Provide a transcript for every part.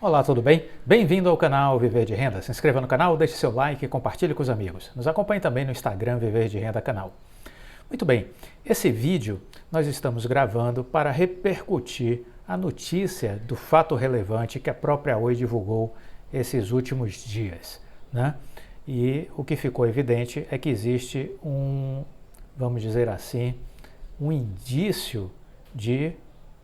Olá, tudo bem? Bem-vindo ao canal Viver de Renda. Se inscreva no canal, deixe seu like e compartilhe com os amigos. Nos acompanhe também no Instagram Viver de Renda Canal. Muito bem, esse vídeo nós estamos gravando para repercutir a notícia do fato relevante que a própria Oi divulgou esses últimos dias, né? E o que ficou evidente é que existe vamos dizer assim, um indício de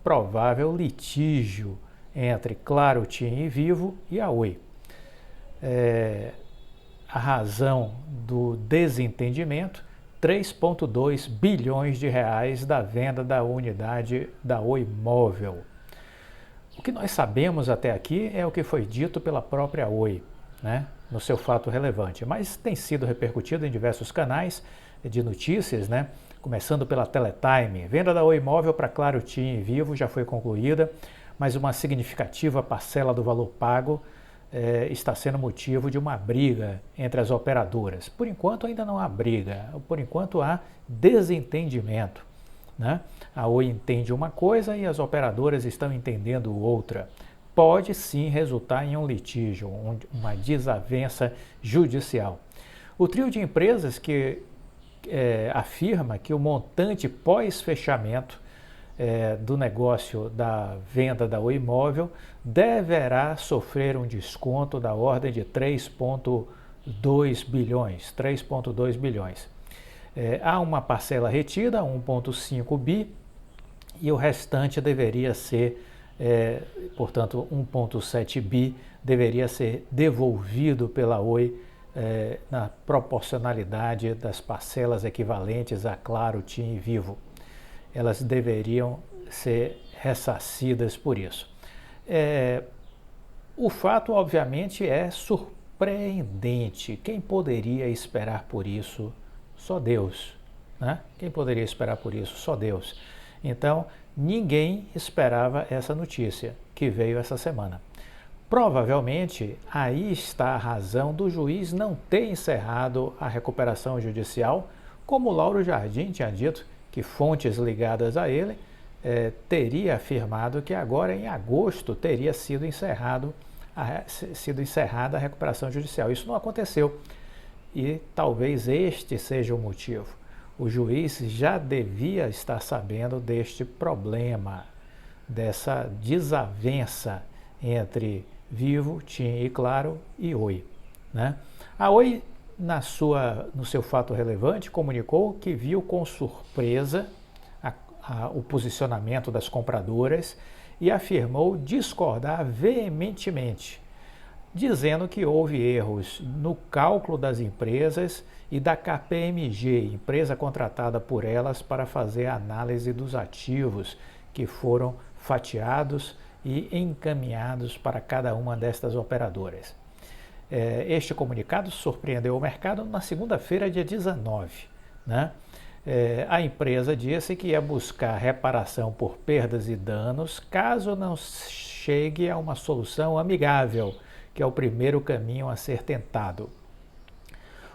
provável litígio entre Claro, TIM e Vivo e a Oi. A razão do desentendimento, 3,2 bilhões de reais da venda da unidade da Oi Móvel. O que nós sabemos até aqui é o que foi dito pela própria Oi, né, no seu fato relevante, mas tem sido repercutido em diversos canais de notícias, né, começando pela Teletime. Venda da Oi Móvel para Claro, TIM e Vivo já foi concluída, mas uma significativa parcela do valor pago está sendo motivo de uma briga entre as operadoras. Por enquanto ainda não há briga, por enquanto há desentendimento, né? A Oi entende uma coisa e as operadoras estão entendendo outra. Pode sim resultar em um litígio, uma desavença judicial. O trio de empresas que afirma que o montante pós-fechamento do negócio da venda da Oi Móvel deverá sofrer um desconto da ordem de 3,2 bilhões. Há uma parcela retida, 1,5 bi, e o restante deveria ser, portanto, 1,7 bi deveria ser devolvido pela Oi na proporcionalidade das parcelas equivalentes a Claro, TIM e Vivo. Elas deveriam ser ressarcidas por isso. O fato, obviamente, é surpreendente. Quem poderia esperar por isso? Só Deus, né? Quem poderia esperar por isso? Só Deus. Então, ninguém esperava essa notícia que veio essa semana. Provavelmente, aí está a razão do juiz não ter encerrado a recuperação judicial, como Lauro Jardim tinha dito, que fontes ligadas a ele teria afirmado que agora em agosto teria sido encerrada a recuperação judicial. Isso não aconteceu e talvez este seja o motivo. O juiz já devia estar sabendo deste problema, dessa desavença entre Vivo, TIM e Claro e Oi, né? A Oi, no seu fato relevante, comunicou que viu com surpresa o posicionamento das compradoras e afirmou discordar veementemente, dizendo que houve erros no cálculo das empresas e da KPMG, empresa contratada por elas para fazer a análise dos ativos que foram fatiados e encaminhados para cada uma destas operadoras. Este comunicado surpreendeu o mercado na segunda-feira, dia 19. Né? A empresa disse que ia buscar reparação por perdas e danos caso não chegue a uma solução amigável, que é o primeiro caminho a ser tentado.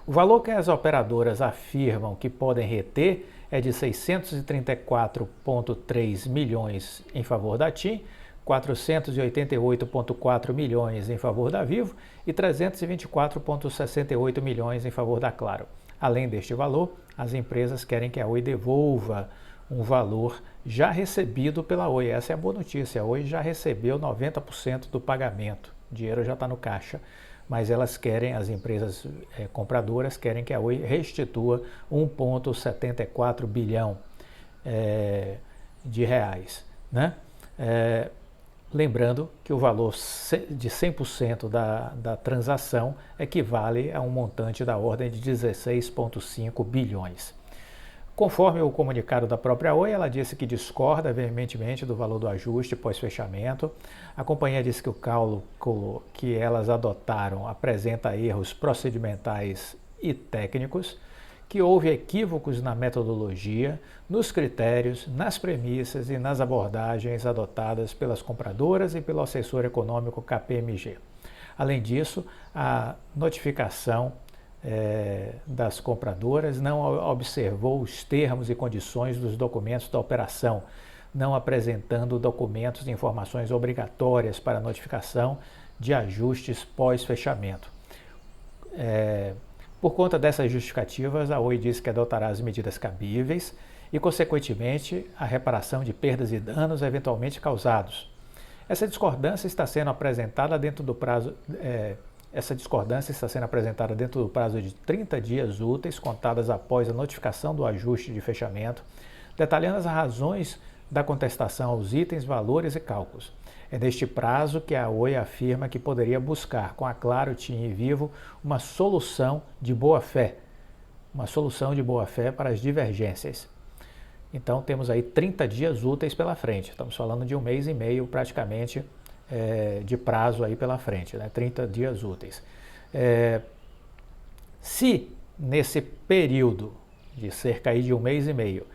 O valor que as operadoras afirmam que podem reter é de 634,3 milhões em favor da TIM, 488,4 milhões em favor da Vivo e 324,68 milhões em favor da Claro. Além deste valor, as empresas querem que a Oi devolva um valor já recebido pela Oi. Essa é a boa notícia. A Oi já recebeu 90% do pagamento. O dinheiro já está no caixa. Mas elas querem, as empresas compradoras querem que a Oi restitua 1,74 bilhão de reais, né? Lembrando que o valor de 100% da transação equivale a um montante da ordem de 16,5 bilhões. Conforme o comunicado da própria Oi, ela disse que discorda veementemente do valor do ajuste pós-fechamento. A companhia disse que o cálculo que elas adotaram apresenta erros procedimentais e técnicos, que houve equívocos na metodologia, nos critérios, nas premissas e nas abordagens adotadas pelas compradoras e pelo assessor econômico KPMG. Além disso, a notificação das compradoras não observou os termos e condições dos documentos da operação, não apresentando documentos e informações obrigatórias para notificação de ajustes pós-fechamento. Por conta dessas justificativas, a Oi diz que adotará as medidas cabíveis e, consequentemente, a reparação de perdas e danos eventualmente causados. Essa discordância está sendo apresentada dentro do prazo de 30 dias úteis, contadas após a notificação do ajuste de fechamento, detalhando as razões da contestação aos itens, valores e cálculos. É neste prazo que a Oi afirma que poderia buscar com a Claro, TIM e Vivo uma solução de boa-fé para as divergências. Então temos aí 30 dias úteis pela frente, estamos falando de 1 mês e meio praticamente de prazo aí pela frente, né? 30 dias úteis. Se nesse período de cerca aí de 1 mês e meio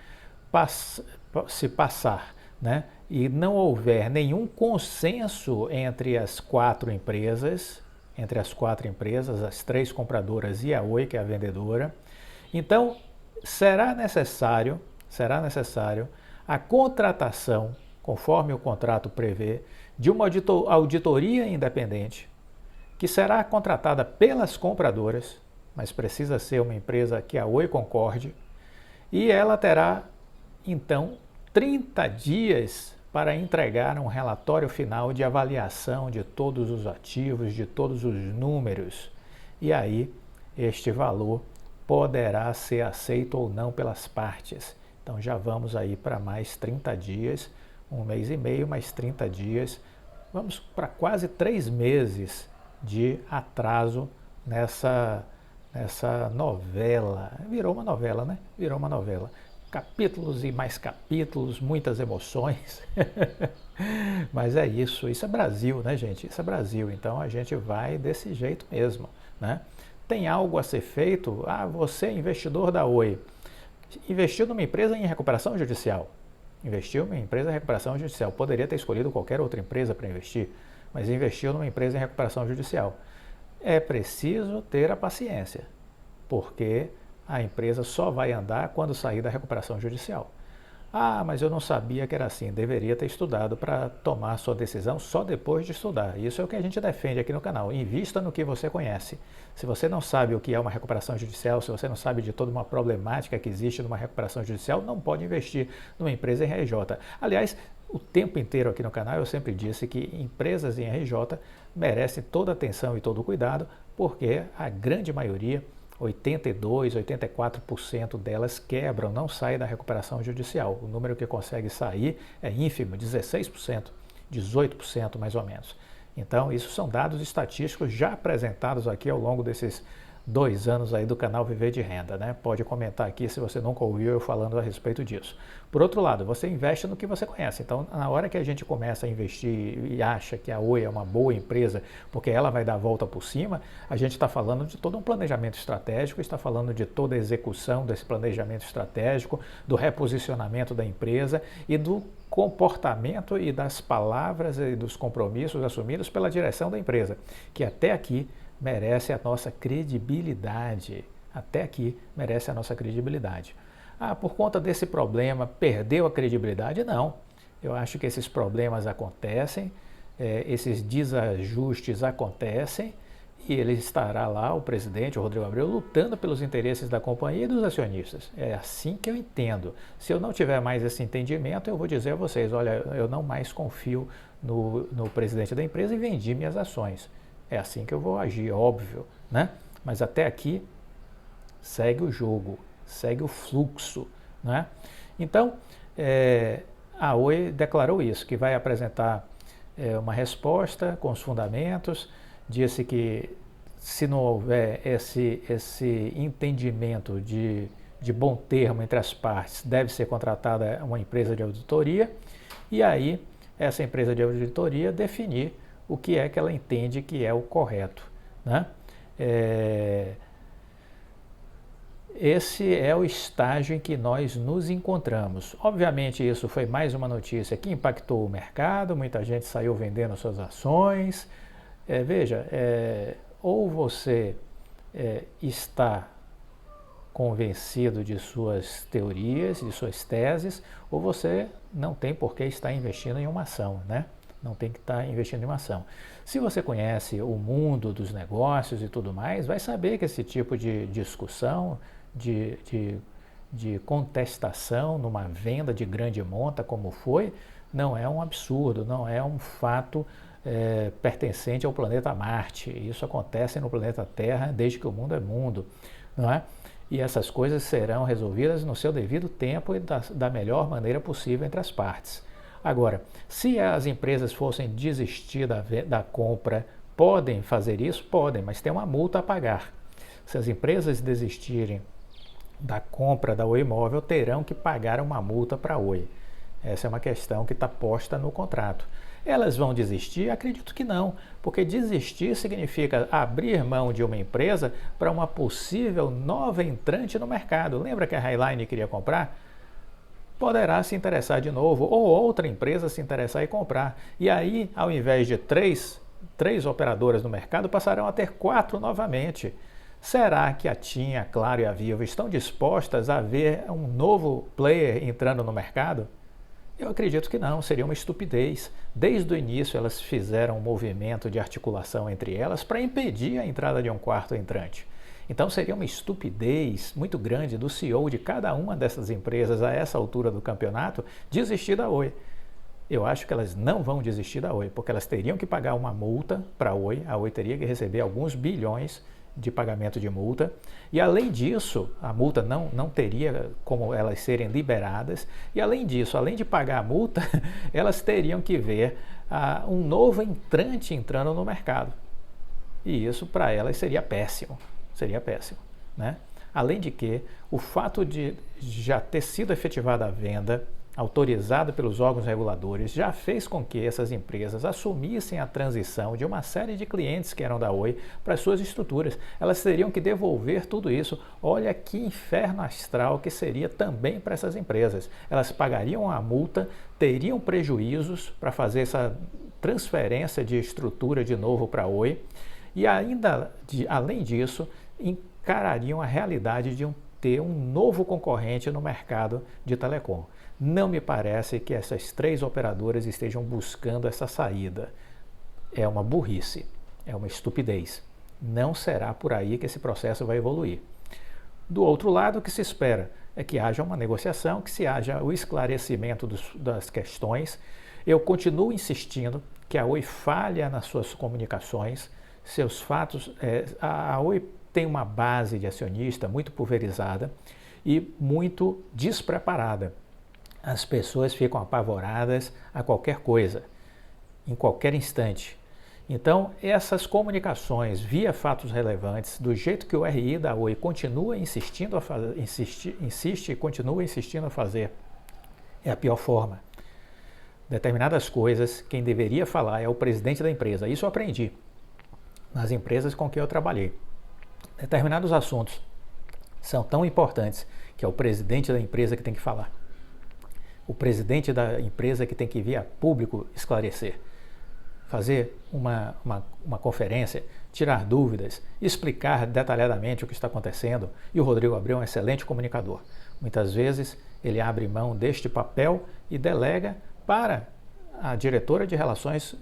se passar, né, e não houver nenhum consenso entre as quatro empresas, as 3 compradoras e a Oi, que é a vendedora, então será necessário a contratação, conforme o contrato prevê, de uma auditoria independente, que será contratada pelas compradoras, mas precisa ser uma empresa que a Oi concorde, e ela terá, então, 30 dias para entregar um relatório final de avaliação de todos os ativos, de todos os números. E aí, este valor poderá ser aceito ou não pelas partes. Então já vamos aí para mais 30 dias, 1 mês e meio, mais 30 dias. Vamos para quase 3 meses de atraso nessa novela. Virou uma novela, né? Virou uma novela. Capítulos e mais capítulos, muitas emoções. Mas é isso é Brasil, né, gente? Isso é Brasil, então a gente vai desse jeito mesmo, né? Tem algo a ser feito? Você é investidor da Oi, investiu numa empresa em recuperação judicial. Poderia ter escolhido qualquer outra empresa para investir, mas investiu numa empresa em recuperação judicial. É preciso ter a paciência, porque a empresa só vai andar quando sair da recuperação judicial. Mas eu não sabia que era assim. Deveria ter estudado para tomar sua decisão só depois de estudar. Isso é o que a gente defende aqui no canal. Invista no que você conhece. Se você não sabe o que é uma recuperação judicial, se você não sabe de toda uma problemática que existe numa recuperação judicial, não pode investir numa empresa em RJ. Aliás, o tempo inteiro aqui no canal eu sempre disse que empresas em RJ merecem toda a atenção e todo o cuidado, porque a grande maioria, 82%, 84% delas quebram, não saem da recuperação judicial. O número que consegue sair é ínfimo, 16%, 18% mais ou menos. Então, isso são dados estatísticos já apresentados aqui ao longo desses 2 anos aí do canal Viver de Renda, né? Pode comentar aqui se você nunca ouviu eu falando a respeito disso. Por outro lado, você investe no que você conhece. Então, na hora que a gente começa a investir e acha que a Oi é uma boa empresa, porque ela vai dar a volta por cima, a gente está falando de todo um planejamento estratégico, está falando de toda a execução desse planejamento estratégico, do reposicionamento da empresa e do comportamento e das palavras e dos compromissos assumidos pela direção da empresa, que até aqui merece a nossa credibilidade. Até aqui merece a nossa credibilidade. Por conta desse problema, perdeu a credibilidade? Não. Eu acho que esses problemas acontecem, esses desajustes acontecem, e ele estará lá, o presidente, o Rodrigo Abreu, lutando pelos interesses da companhia e dos acionistas. É assim que eu entendo. Se eu não tiver mais esse entendimento, eu vou dizer a vocês, olha, eu não mais confio no presidente da empresa e vendi minhas ações. É assim que eu vou agir, óbvio, né? Mas até aqui segue o jogo, segue o fluxo, né? Então, a Oi declarou isso, que vai apresentar uma resposta com os fundamentos, disse que se não houver esse entendimento de bom termo entre as partes, deve ser contratada uma empresa de auditoria, e aí essa empresa de auditoria definir o que é que ela entende que é o correto, né? Esse é o estágio em que nós nos encontramos. Obviamente isso foi mais uma notícia que impactou o mercado, muita gente saiu vendendo suas ações. Veja, ou você está convencido de suas teorias, de suas teses, ou você não tem por que estar investindo em uma ação, né? Não tem que estar investindo em uma ação. Se você conhece o mundo dos negócios e tudo mais, vai saber que esse tipo de discussão, de contestação numa venda de grande monta, como foi, não é um absurdo, não é um fato pertencente ao planeta Marte. Isso acontece no planeta Terra desde que o mundo é mundo, não é? E essas coisas serão resolvidas no seu devido tempo e da melhor maneira possível entre as partes. Agora, se as empresas fossem desistir da compra, podem fazer isso? Podem, mas tem uma multa a pagar. Se as empresas desistirem da compra da Oi Móvel, terão que pagar uma multa para a Oi. Essa é uma questão que está posta no contrato. Elas vão desistir? Acredito que não, porque desistir significa abrir mão de uma empresa para uma possível nova entrante no mercado. Lembra que a Highline queria comprar? Poderá se interessar de novo, ou outra empresa se interessar e comprar. E aí, ao invés de três operadoras no mercado, passarão a ter 4 novamente. Será que a TIM, a Claro e a Vivo estão dispostas a ver um novo player entrando no mercado? Eu acredito que não, seria uma estupidez. Desde o início elas fizeram um movimento de articulação entre elas para impedir a entrada de um quarto entrante. Então seria uma estupidez muito grande do CEO de cada uma dessas empresas a essa altura do campeonato desistir da Oi. Eu acho que elas não vão desistir da Oi, porque elas teriam que pagar uma multa para a Oi teria que receber alguns bilhões de pagamento de multa, e além disso, a multa não teria como elas serem liberadas, e além disso, além de pagar a multa, elas teriam que ver um novo entrante entrando no mercado. E isso para elas seria péssimo, né? Além de que o fato de já ter sido efetivada a venda, autorizada pelos órgãos reguladores, já fez com que essas empresas assumissem a transição de uma série de clientes que eram da Oi para as suas estruturas. Elas teriam que devolver tudo isso. Olha que inferno astral que seria também para essas empresas. Elas pagariam a multa, teriam prejuízos para fazer essa transferência de estrutura de novo para a Oi e ainda, além disso, encarariam a realidade de ter um novo concorrente no mercado de telecom. Não me parece que essas 3 operadoras estejam buscando essa saída. É uma burrice, é uma estupidez. Não será por aí que esse processo vai evoluir. Do outro lado, o que se espera é que haja uma negociação, que se haja o esclarecimento das questões. Eu continuo insistindo que a Oi falha nas suas comunicações, seus fatos. A Oi tem uma base de acionista muito pulverizada e muito despreparada. As pessoas ficam apavoradas a qualquer coisa, em qualquer instante. Então, essas comunicações via fatos relevantes, do jeito que o RI da Oi continua insistindo a fazer, insiste e continua insistindo a fazer, é a pior forma. Determinadas coisas, quem deveria falar é o presidente da empresa. Isso eu aprendi nas empresas com que eu trabalhei. Determinados assuntos são tão importantes que é o presidente da empresa que tem que falar. O presidente da empresa que tem que vir a público esclarecer, fazer uma conferência, tirar dúvidas, explicar detalhadamente o que está acontecendo. E o Rodrigo Abreu é um excelente comunicador. Muitas vezes ele abre mão deste papel e delega para a diretora de relações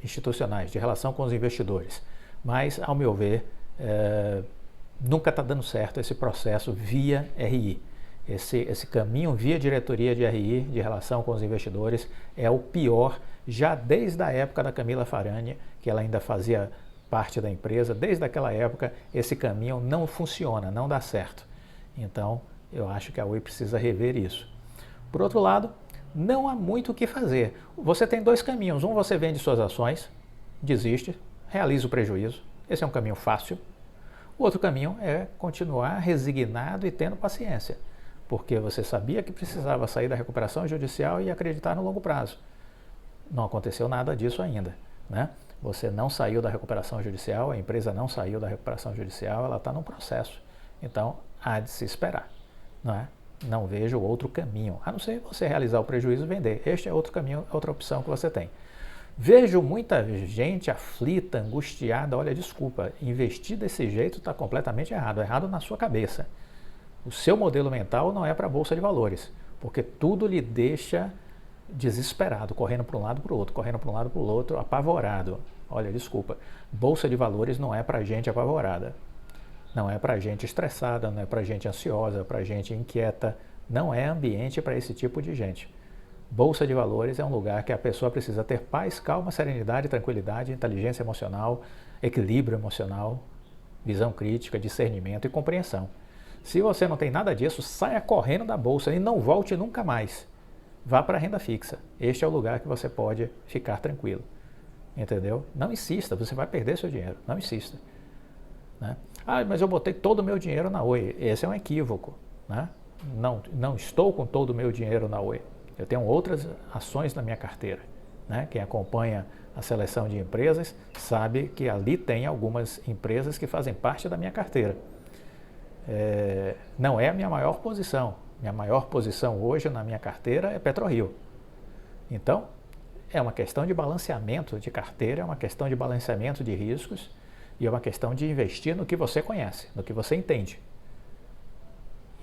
institucionais, de relação com os investidores. Mas, ao meu ver, nunca está dando certo esse processo via RI. Esse caminho via diretoria de RI, de relação com os investidores, é o pior, já desde a época da Camila Farani, que ela ainda fazia parte da empresa. Desde aquela época, esse caminho não funciona, não dá certo. Então, eu acho que a Oi precisa rever isso. Por outro lado, não há muito o que fazer. Você tem 2 caminhos. Um, você vende suas ações, desiste, realiza o prejuízo. Esse é um caminho fácil. O outro caminho é continuar resignado e tendo paciência, porque você sabia que precisava sair da recuperação judicial e acreditar no longo prazo. Não aconteceu nada disso ainda, né? Você não saiu da recuperação judicial, a empresa não saiu da recuperação judicial, ela está num processo. Então, há de se esperar, não é? Não vejo outro caminho, a não ser você realizar o prejuízo e vender. Este é outro caminho, outra opção que você tem. Vejo muita gente aflita, angustiada. Olha, desculpa, investir desse jeito está completamente errado na sua cabeça. O seu modelo mental não é para a Bolsa de Valores, porque tudo lhe deixa desesperado, correndo para um lado para o outro, correndo para um lado para o outro, apavorado. Olha, desculpa, bolsa de valores não é para gente apavorada, não é para gente estressada, não é para gente ansiosa, para gente inquieta, não é ambiente para esse tipo de gente. Bolsa de valores é um lugar que a pessoa precisa ter paz, calma, serenidade, tranquilidade, inteligência emocional, equilíbrio emocional, visão crítica, discernimento e compreensão. Se você não tem nada disso, saia correndo da bolsa e não volte nunca mais. Vá para a renda fixa. Este é o lugar que você pode ficar tranquilo. Entendeu? Não insista, você vai perder seu dinheiro. Não insista. Né? Ah, mas eu botei todo o meu dinheiro na Oi. Esse é um equívoco. Né? Não estou com todo o meu dinheiro na Oi. Eu tenho outras ações na minha carteira. Né? Quem acompanha a seleção de empresas sabe que ali tem algumas empresas que fazem parte da minha carteira. Não é a minha maior posição. Minha maior posição hoje na minha carteira é PetroRio. Então, é uma questão de balanceamento de carteira, é uma questão de balanceamento de riscos e é uma questão de investir no que você conhece, no que você entende.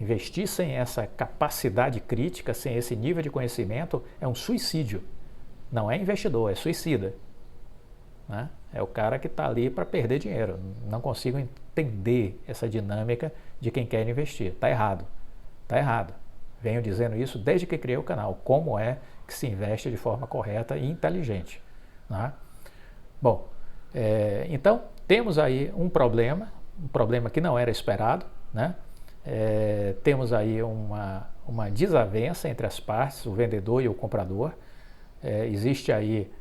Investir sem essa capacidade crítica, sem esse nível de conhecimento, é um suicídio. Não é investidor, é suicida. Né? É o cara que está ali para perder dinheiro. Não consigo entender essa dinâmica de quem quer investir. Está errado. Está errado. Venho dizendo isso desde que criei o canal. Como é que se investe de forma correta e inteligente. Né? Bom, então temos aí um problema que não era esperado. Né? Temos aí uma desavença entre as partes, o vendedor e o comprador. Existe aí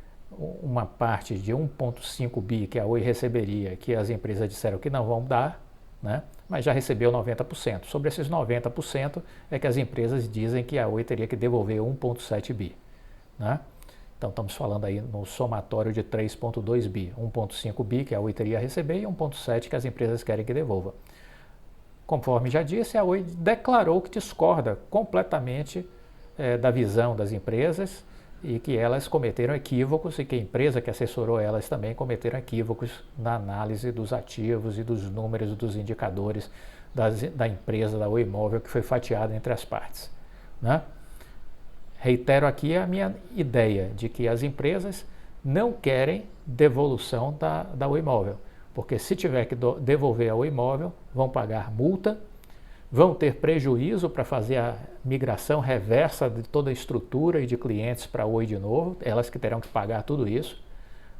uma parte de 1,5 bi que a Oi receberia, que as empresas disseram que não vão dar, né? Mas já recebeu 90%. Sobre esses 90% é que as empresas dizem que a Oi teria que devolver 1,7 bi. Né? Então estamos falando aí no somatório de 3,2 bi. 1,5 bi que a Oi teria a receber e 1,7 que as empresas querem que devolva. Conforme já disse, a Oi declarou que discorda completamente da visão das empresas e que elas cometeram equívocos e que a empresa que assessorou elas também cometeram equívocos na análise dos ativos e dos números dos indicadores da empresa, da Oi Móvel, que foi fatiada entre as partes. Né? Reitero aqui a minha ideia de que as empresas não querem devolução da Oi Móvel, porque se tiver que devolver a Oi Móvel, vão pagar multa, vão ter prejuízo para fazer a migração reversa de toda a estrutura e de clientes para a Oi de novo, elas que terão que pagar tudo isso,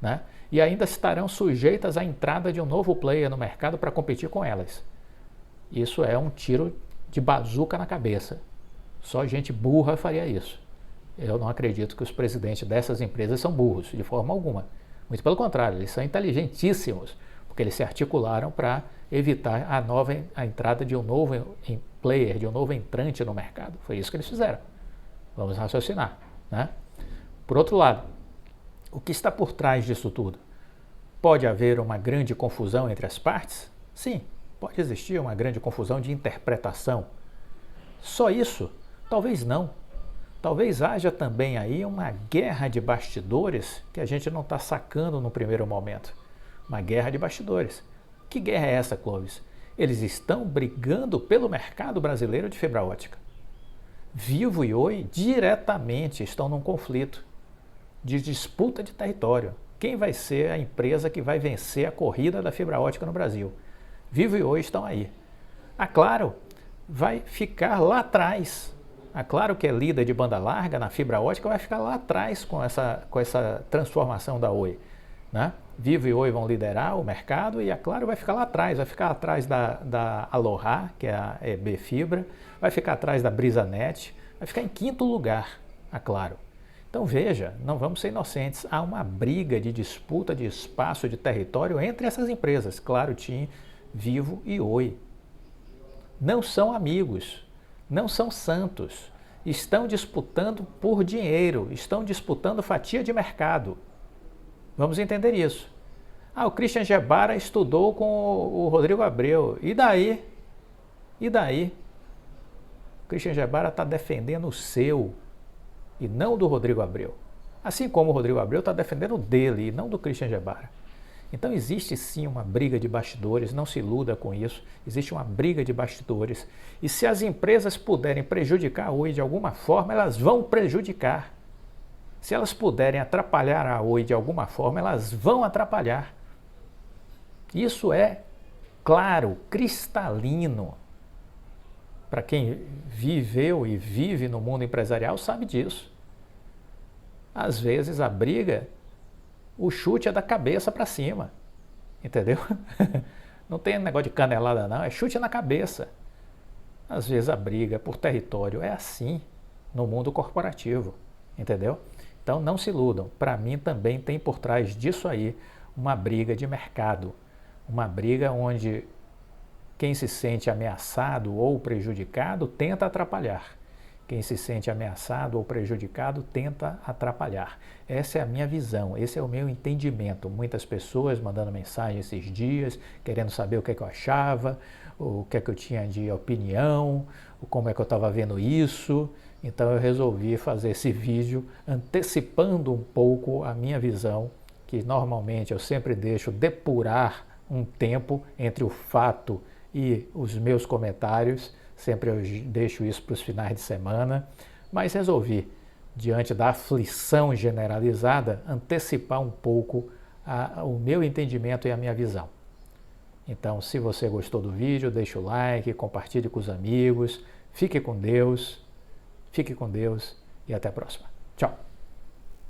né? E ainda estarão sujeitas à entrada de um novo player no mercado para competir com elas. Isso é um tiro de bazuca na cabeça. Só gente burra faria isso. Eu não acredito que os presidentes dessas empresas são burros, de forma alguma. Muito pelo contrário, eles são inteligentíssimos, porque eles se articularam para evitar a entrada de um novo player, de um novo entrante no mercado. Foi isso que eles fizeram. Vamos raciocinar. Né? Por outro lado, o que está por trás disso tudo? Pode haver uma grande confusão entre as partes? Sim, pode existir uma grande confusão de interpretação. Só isso? Talvez não. Talvez haja também aí uma guerra de bastidores que a gente não está sacando no primeiro momento. Uma guerra de bastidores. Que guerra é essa, Clóvis? Eles estão brigando pelo mercado brasileiro de fibra ótica. Vivo e Oi diretamente estão num conflito de disputa de território. Quem vai ser a empresa que vai vencer a corrida da fibra ótica no Brasil? Vivo e Oi estão aí. A Claro vai ficar lá atrás. A Claro, que é líder de banda larga na fibra ótica, vai ficar lá atrás com essa transformação da Oi. Né? Vivo e Oi vão liderar o mercado e a Claro vai ficar lá atrás, vai ficar atrás da Aloha, que é a EB Fibra, vai ficar atrás da BrisaNet, vai ficar em quinto lugar, a Claro. Então veja, não vamos ser inocentes, há uma briga de disputa de espaço, de território entre essas empresas, Claro, TIM, Vivo e Oi. Não são amigos, não são santos, estão disputando por dinheiro, estão disputando fatia de mercado. Vamos entender isso. O Christian Gebara estudou com o Rodrigo Abreu. E daí? E daí? O Christian Gebara está defendendo o seu e não do Rodrigo Abreu. Assim como o Rodrigo Abreu está defendendo o dele e não do Christian Gebara. Então existe sim uma briga de bastidores, não se iluda com isso, existe uma briga de bastidores. E se as empresas puderem prejudicar a Oi de alguma forma, elas vão prejudicar. Se elas puderem atrapalhar a Oi de alguma forma, elas vão atrapalhar. Isso é claro, cristalino. Para quem viveu e vive no mundo empresarial sabe disso. Às vezes a briga, o chute é da cabeça para cima, entendeu? Não tem negócio de canelada não, é chute na cabeça. Às vezes a briga por território é assim no mundo corporativo, entendeu? Então não se iludam, para mim também tem por trás disso aí uma briga de mercado, uma briga onde quem se sente ameaçado ou prejudicado tenta atrapalhar. Quem se sente ameaçado ou prejudicado tenta atrapalhar. Essa é a minha visão, esse é o meu entendimento. Muitas pessoas mandando mensagem esses dias, querendo saber o que é que eu achava, o que é que eu tinha de opinião, como é que eu estava vendo isso. Então eu resolvi fazer esse vídeo antecipando um pouco a minha visão, que normalmente eu sempre deixo depurar um tempo entre o fato e os meus comentários, sempre eu deixo isso para os finais de semana, mas resolvi, diante da aflição generalizada, antecipar um pouco o meu entendimento e a minha visão. Então, se você gostou do vídeo, deixa o like, compartilhe com os amigos, fique com Deus e até a próxima.